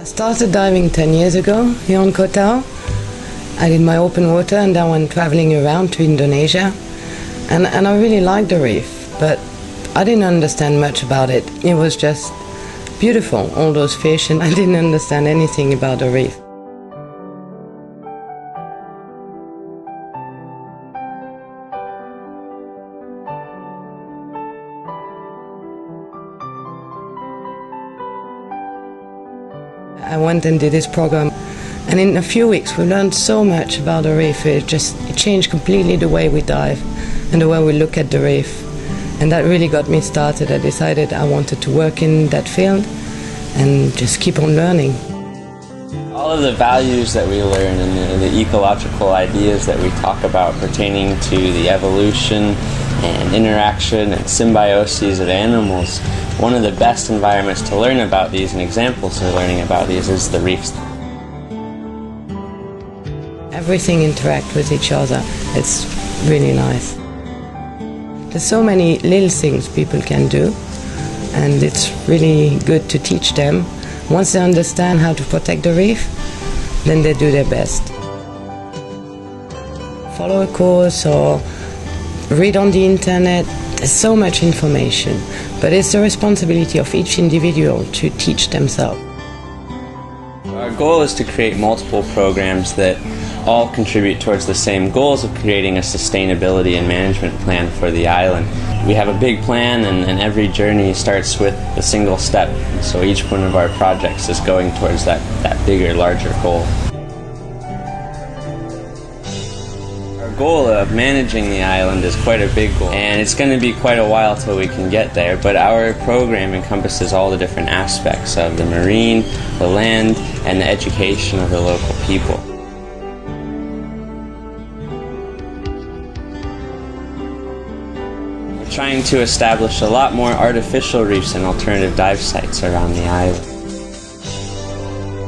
Started diving 10 years ago here on Koh Tao. I did my open water and then went traveling around to Indonesia. And I really liked the reef, but I didn't understand much about it. It was just beautiful, all those fish, and I didn't understand anything about the reef. I went and did this program, and in a few weeks we learned so much about the reef. It changed completely the way we dive and the way we look at the reef, and that really got me started. I decided I wanted to work in that field and just keep on learning. All of the values that we learn and the ecological ideas that we talk about pertaining to the evolution and interaction and symbiosis of animals, one of the best environments to learn about these and examples of learning about these is the reefs. Everything interacts with each other. It's really nice. There's so many little things people can do, and it's really good to teach them. Once they understand how to protect the reef, then they do their best. Follow a course or read on the internet. There's so much information, but it's the responsibility of each individual to teach themselves. Our goal is to create multiple programs that all contribute towards the same goals of creating a sustainability and management plan for the island. We have a big plan, and every journey starts with a single step. So each one of our projects is going towards that bigger, larger goal. Our goal of managing the island is quite a big goal, and it's going to be quite a while till we can get there, but our program encompasses all the different aspects of the marine, the land, and the education of the local people. We're trying to establish a lot more artificial reefs and alternative dive sites around the island.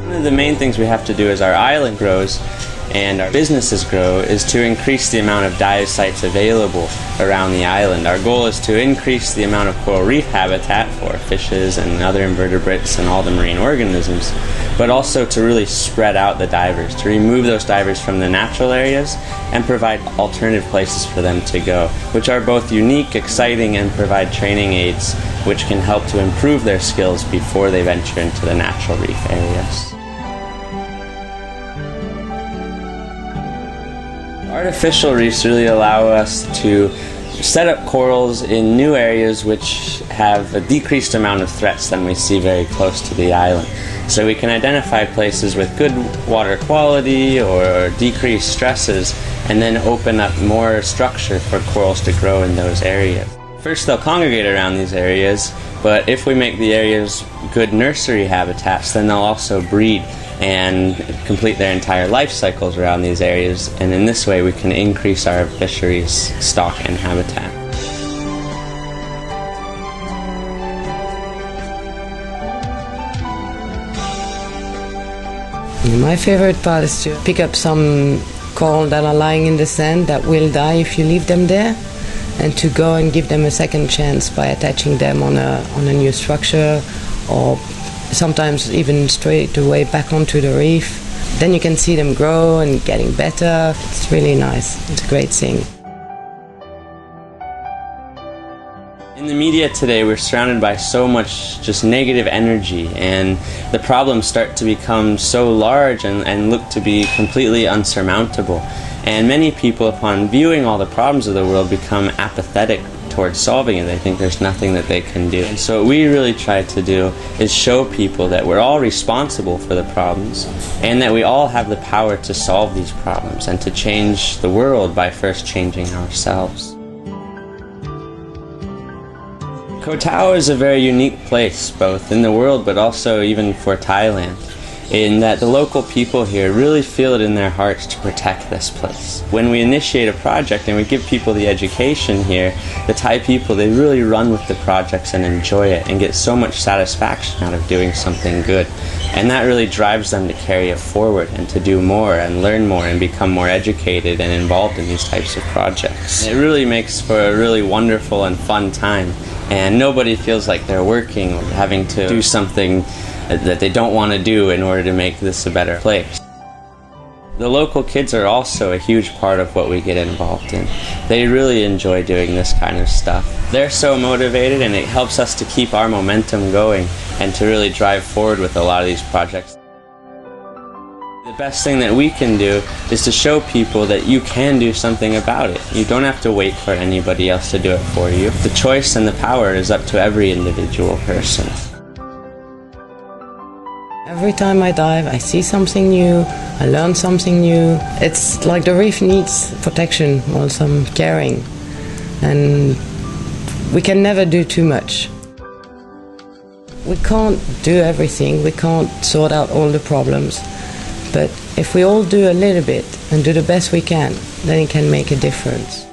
One of the main things we have to do as our island grows and our businesses grow is to increase the amount of dive sites available around the island. Our goal is to increase the amount of coral reef habitat for fishes and other invertebrates and all the marine organisms, but also to really spread out the divers, to remove those divers from the natural areas and provide alternative places for them to go, which are both unique, exciting, and provide training aids which can help to improve their skills before they venture into the natural reef areas. Artificial reefs really allow us to set up corals in new areas which have a decreased amount of threats than we see very close to the island. So we can identify places with good water quality or decreased stresses and then open up more structure for corals to grow in those areas. First they'll congregate around these areas, but if we make the areas good nursery habitats, then they'll also breed and complete their entire life cycles around these areas, and in this way we can increase our fisheries stock and habitat. My favorite part is to pick up some coral that are lying in the sand that will die if you leave them there, and to go and give them a second chance by attaching them on a new structure, or sometimes even straight away back onto the reef. Then you can see them grow and getting better. It's really nice. It's a great thing. In the media today, we're surrounded by so much just negative energy, and the problems start to become so large and look to be completely unsurmountable. And many people, upon viewing all the problems of the world, become apathetic towards solving it. They think there's nothing that they can do. And so what we really try to do is show people that we're all responsible for the problems, and that we all have the power to solve these problems and to change the world by first changing ourselves. Koh Tao is a very unique place, both in the world but also even for Thailand, in that the local people here really feel it in their hearts to protect this place. When we initiate a project and we give people the education here, the Thai people, they really run with the projects and enjoy it and get so much satisfaction out of doing something good. And that really drives them to carry it forward and to do more and learn more and become more educated and involved in these types of projects. It really makes for a really wonderful and fun time, and nobody feels like they're working or having to do something that they don't want to do in order to make this a better place. The local kids are also a huge part of what we get involved in. They really enjoy doing this kind of stuff. They're so motivated, and it helps us to keep our momentum going and to really drive forward with a lot of these projects. The best thing that we can do is to show people that you can do something about it. You don't have to wait for anybody else to do it for you. The choice and the power is up to every individual person. Every time I dive, I see something new, I learn something new. It's like the reef needs protection or some caring, and we can never do too much. We can't do everything, we can't sort out all the problems, but if we all do a little bit and do the best we can, then it can make a difference.